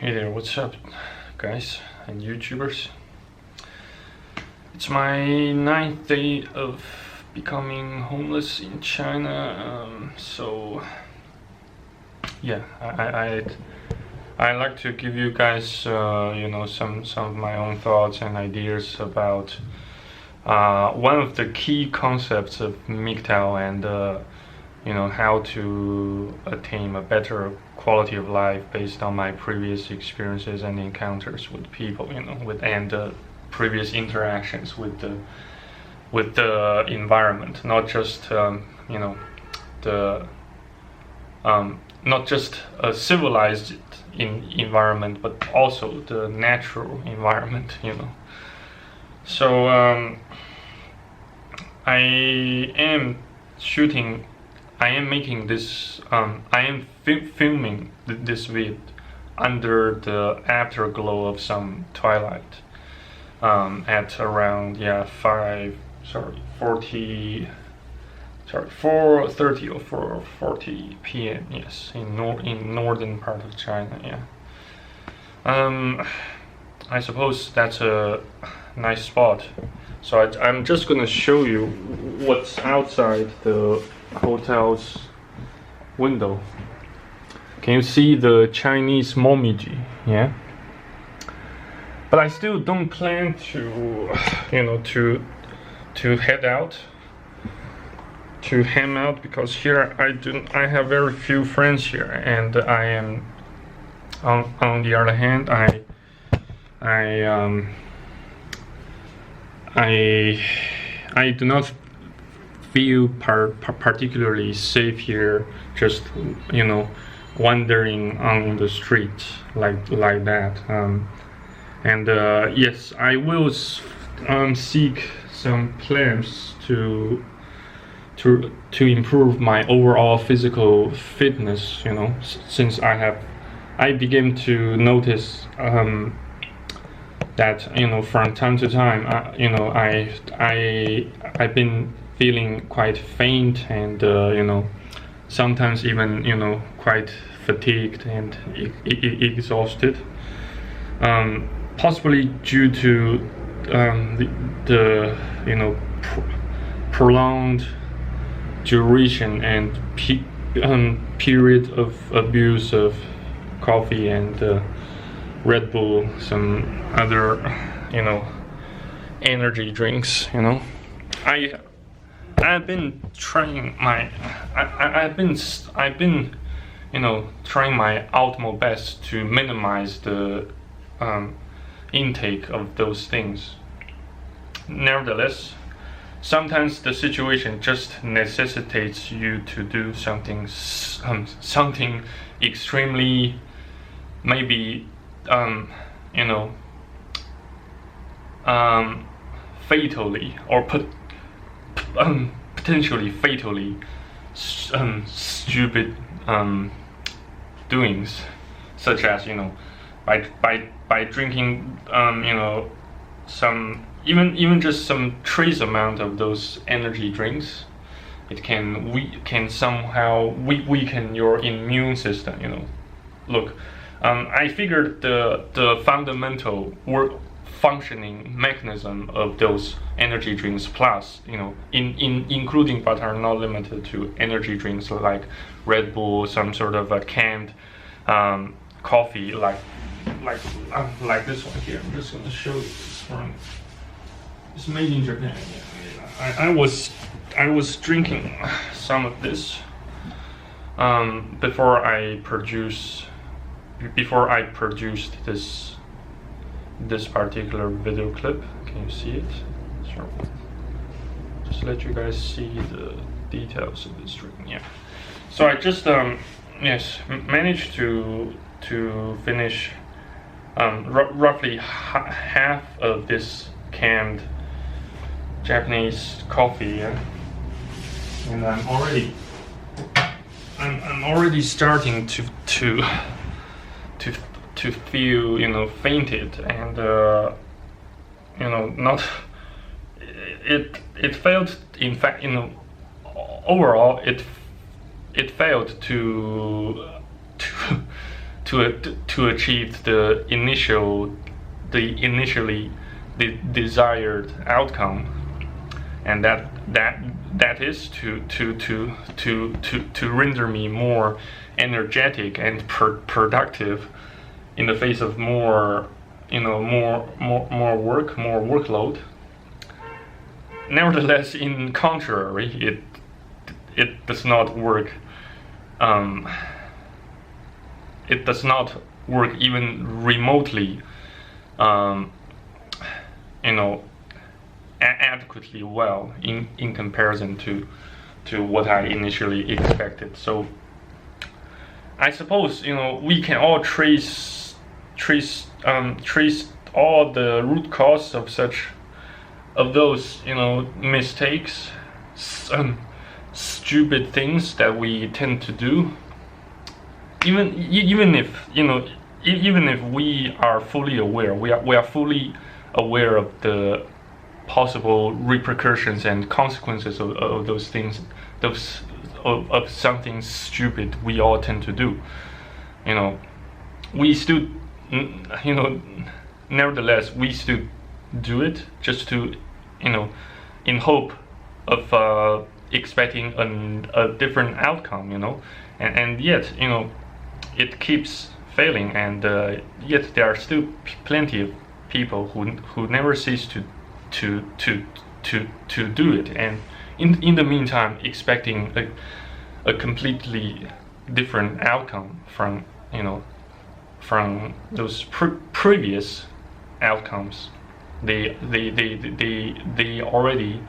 Hey there, what's up, guys and YouTubers? It's my ninth day of becoming homeless in China. So yeah, I like to give you guys, some of my own thoughts and ideas about one of the key concepts of MGTOW and how to attain a better quality of life based on my previous experiences and encounters with people, previous interactions with the environment, not just not just a civilized environment, but also the natural environment. So I am shooting. I am making this. I am filming this vid under the afterglow of some twilight. At around 4:30 or 4:40 p.m. Yes, in northern part of China. Yeah. I suppose that's a nice spot. So I'm just gonna show you what's outside the hotel's window. Can you see the Chinese momiji? Yeah. But I still don't plan to, to head out, to hang out, because here I have very few friends here, and I am, on the other hand, I do not feel particularly safe here, just wandering on the street like that. And yes, I will seek some plans to improve my overall physical fitness. Since I begin to notice that from time to time, I've been feeling quite faint and sometimes even quite fatigued and exhausted. Possibly due to the prolonged duration and period of abuse of coffee and Red Bull, some other energy drinks. I've been trying my I've been trying my utmost best to minimize the intake of those things. Nevertheless, sometimes the situation just necessitates you to do something extremely, maybe fatally or potentially fatally stupid doings, such as by drinking some even just some trace amount of those energy drinks. It can somehow weaken your immune system. Look, I figured the fundamental functioning mechanism of those energy drinks, plus including but are not limited to energy drinks like Red Bull, some sort of a canned coffee like this one here. I'm just going to show you this one. It's made in Japan. I was drinking some of this before I produced this particular video clip. Can you see it? Sure. Just let you guys see the details of this drink. Yeah. So I just managed to finish roughly half of this canned Japanese coffee, yeah? And I'm already starting to feel fainted, and not it failed. In fact, overall it failed to to achieve the initially desired outcome, and that is to render me more energetic and productive in the face of more workload. Nevertheless, in contrary, it does not work. It does not work even remotely, adequately well in comparison to what I initially expected. So I suppose we can all trace all the root cause of those mistakes, stupid things that we tend to do. Even if we are fully aware, we are fully aware of the possible repercussions and consequences of those things, of something stupid we all tend to do. We still, nevertheless, we still do it just to, in hope of expecting a different outcome, and yet, it keeps failing, and yet there are still plenty of people who never cease to do it, and in the meantime expecting a completely different outcome from those previous outcomes they already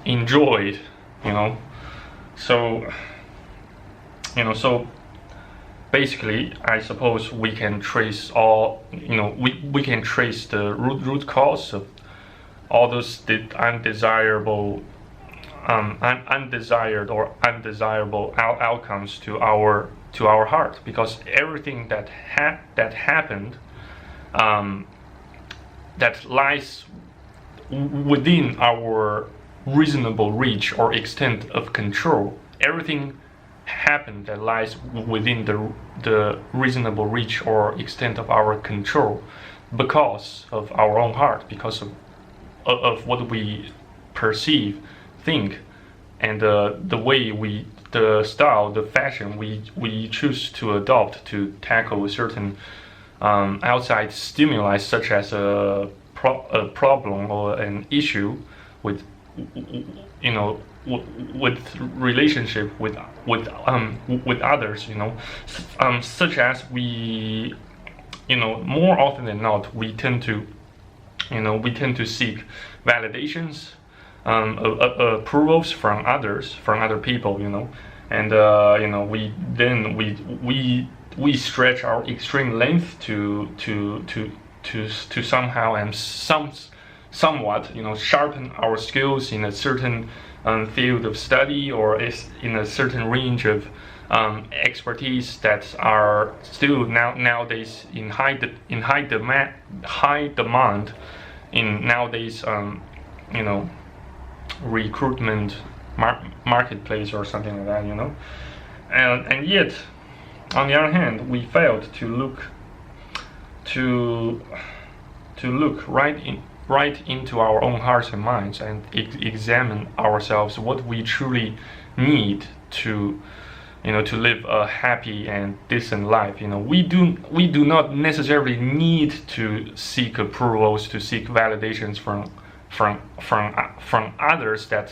enjoyed. So basically, I suppose we can trace we can trace the root cause of all those undesired or undesirable outcomes to our heart, because everything that happened, that lies within our reasonable reach or extent of control, everything happened that lies within the reasonable reach or extent of our control, because of our own heart, because of what we perceive, think, and the way the style, the fashion we choose to adopt to tackle certain outside stimuli, such as a problem or an issue with with relationship with others, such as we, more often than not, we tend to seek validations, approvals from other people, and we stretch our extreme length to somehow and somewhat sharpen our skills in a certain field of study, or is in a certain range of expertise that are still nowadays in high demand in nowadays recruitment marketplace or something like that, and yet on the other hand we failed to look right into our own hearts and minds and examine ourselves, what we truly need to live a happy and decent life. We do not necessarily need to seek approvals, to seek validations from others that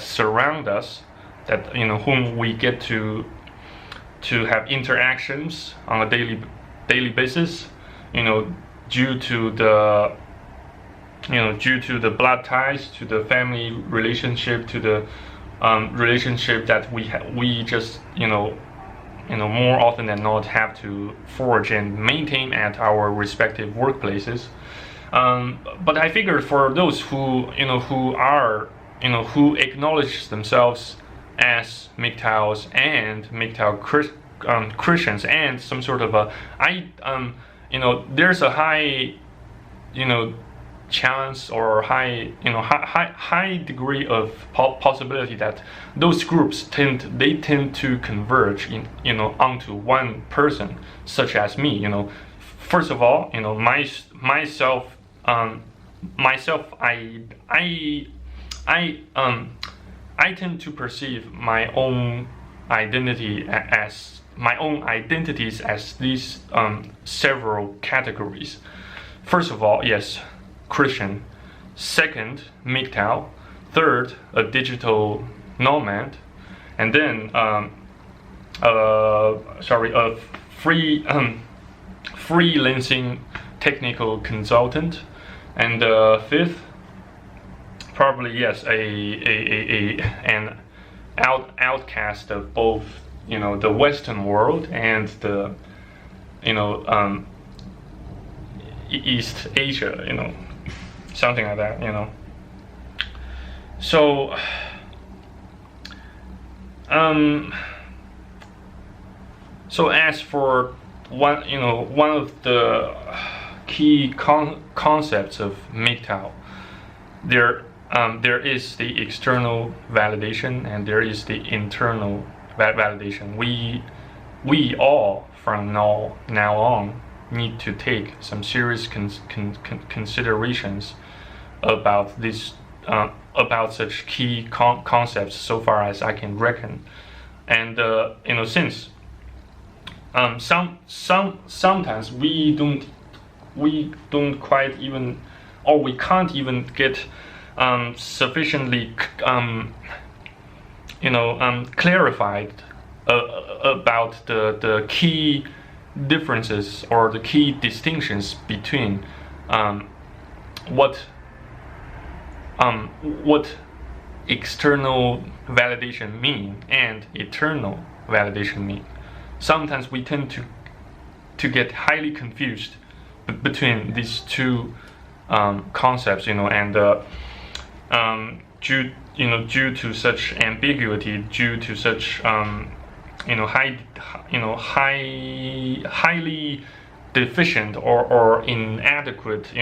surround us, that whom we get to have interactions on a daily basis, due to the blood ties, to the family relationship, to the relationship that we just more often than not have to forge and maintain at our respective workplaces. But I figure for those who acknowledge themselves as MGTOWs and MGTOW Christians, and some sort of there's a high chance or high degree of possibility that those groups tend to converge in onto one person, such as me. First of all, myself, I tend to perceive my own identity as identities as these several categories. First of all, yes, Christian. Second, MGTOW. Third, a digital nomad. And then, a freelancing technical consultant. And fifth, probably yes, an outcast of both, the Western world and the, East Asia, something like that, So, so as for one of the key concepts of MGTOW, there is the external validation and there is the internal validation. We all from now on need to take some serious considerations about this about such key concepts so far as I can reckon. And since sometimes we don't quite even, or we can't even get sufficiently clarified about the key differences or the key distinctions between what external validation mean and internal validation mean. Sometimes we tend to get highly confused between these two concepts, and due to such ambiguity, due to such highly deficient or inadequate,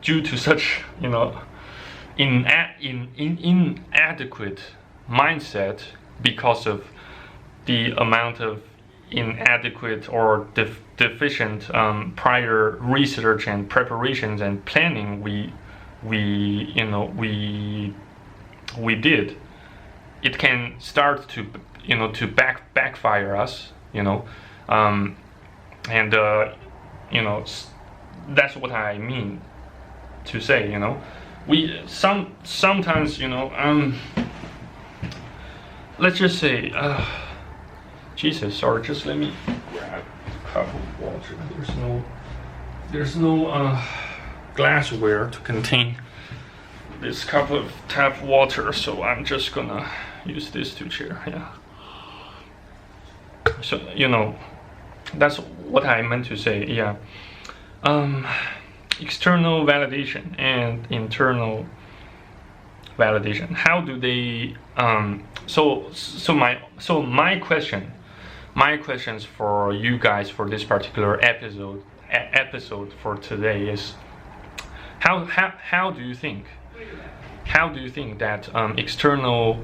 due to such inadequate mindset, because of the amount of inadequate or deficient prior research and preparations and planning we did, it can start to backfire us, and that's what I mean to say. We sometimes let's just say, Jesus, sorry, just let me grab a cup of water. There's no glassware to contain this cup of tap water, so I'm just gonna use this to share. Yeah. So that's what I meant to say. Yeah. External validation and internal validation. How do they? So my questions for you guys for this particular episode for today is, how do you think that external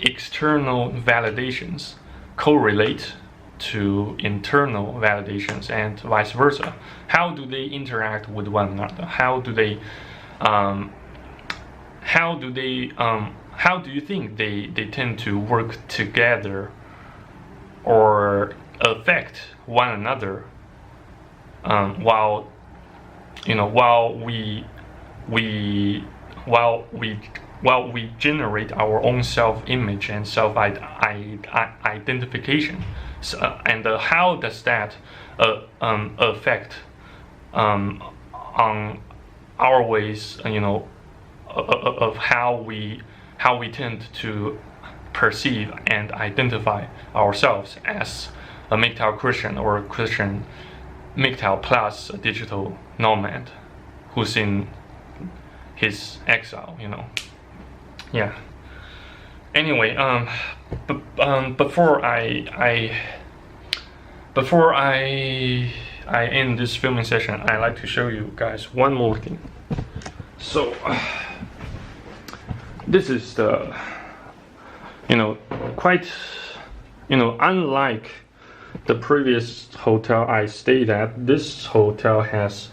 external validations correlate to internal validations and vice versa? How do they interact with one another? How do you think they tend to work together or affect one another, while we generate our own self-image and self-identification, and how does that affect on our ways, of how we tend to perceive and identify ourselves as a MGTOW Christian or a Christian MGTOW plus a digital nomad who's in his exile, Yeah. Anyway, before I before I end this filming session, I like to show you guys one more thing. So this is the, quite, unlike the previous hotel I stayed at. This hotel has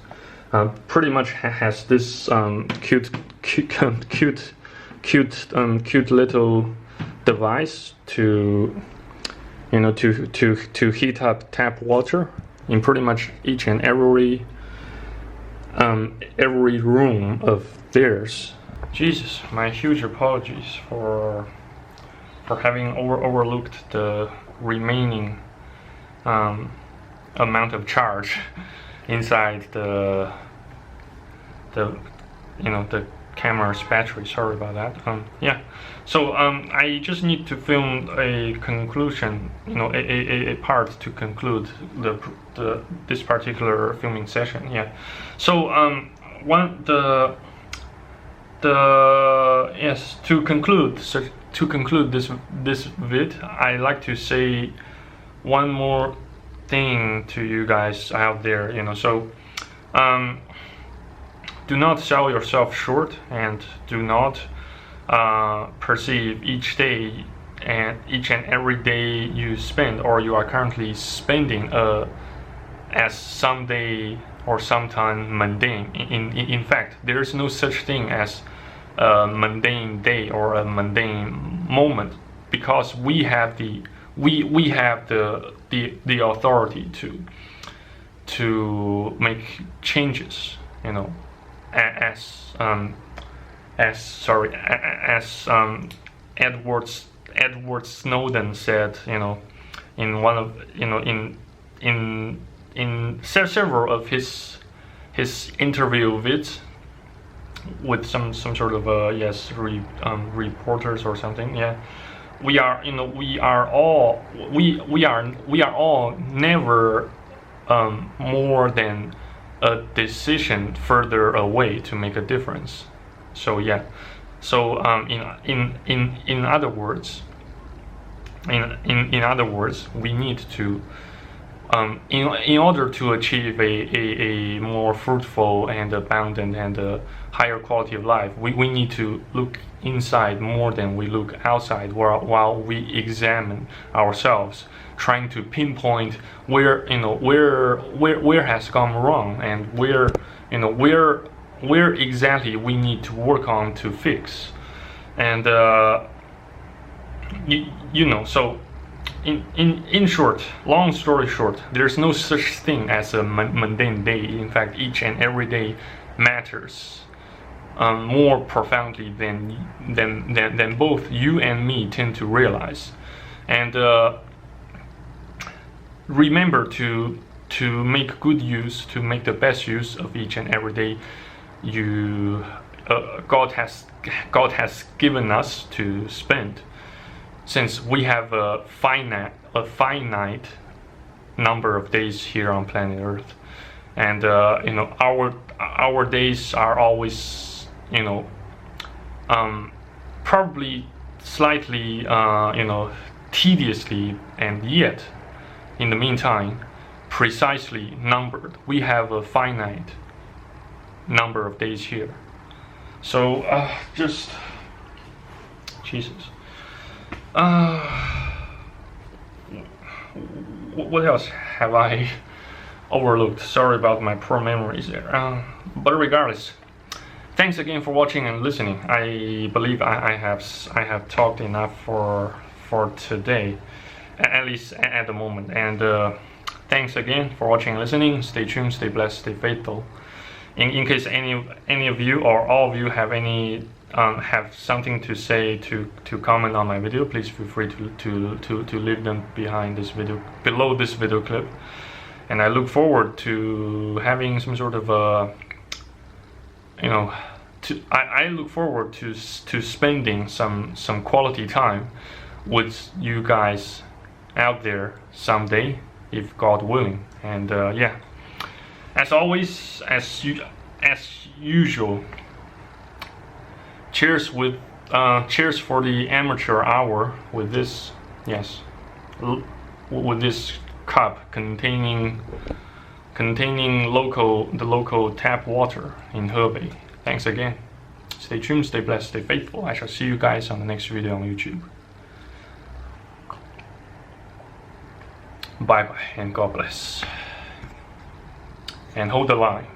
pretty much has this cute little device to to heat up tap water in pretty much each and every room of theirs. Jesus, my huge apologies for having overlooked the remaining amount of charge inside the camera's battery. Sorry about that. Yeah. So I just need to film a conclusion, a part to conclude this particular filming session. Yeah. So to conclude this vid, I like to say one more thing to you guys out there. So do not sell yourself short, and do not perceive each day and each and every day you spend or you are currently spending as someday or sometime mundane. In fact, there is no such thing as a mundane day or a mundane moment, because we have the authority to make changes, as Edward Snowden said, in one of in several of his interview vids with some sort of reporters or something. Yeah, we are all never more than a decision further away to make a difference. So yeah, so in other words, we need to in order to achieve a more fruitful and abundant and a higher quality of life, we need to look inside more than we look outside, while we examine ourselves, trying to pinpoint where has gone wrong, and where exactly we need to work on to fix. And so in short, long story short, there's no such thing as a mundane day. In fact, each and every day matters more profoundly than both you and me tend to realize. And remember to make good use, to make the best use of each and every day God has given us to spend, since we have a finite number of days here on planet Earth. And our days are always probably slightly tediously, and yet in the meantime precisely numbered. We have a finite number of days here. So just Jesus. What else have I overlooked? Sorry about my poor memories there. But regardless, thanks again for watching and listening. I believe I have talked enough for today, at least at the moment. And thanks again for watching and listening. Stay tuned, stay blessed, stay faithful. In case any of you or all of you have any have something to say, to comment on my video, please feel free to leave them behind this video, below this video clip. And I look forward to having some sort of I look forward to spending some quality time with you guys out there someday, if God willing. And yeah, as always, as usual, cheers for the amateur hour with this, yes, with this cup containing the local tap water in Hebei. Thanks again. Stay tuned, stay blessed, stay faithful. I shall see you guys on the next video on YouTube. Bye bye and God bless. And hold the line.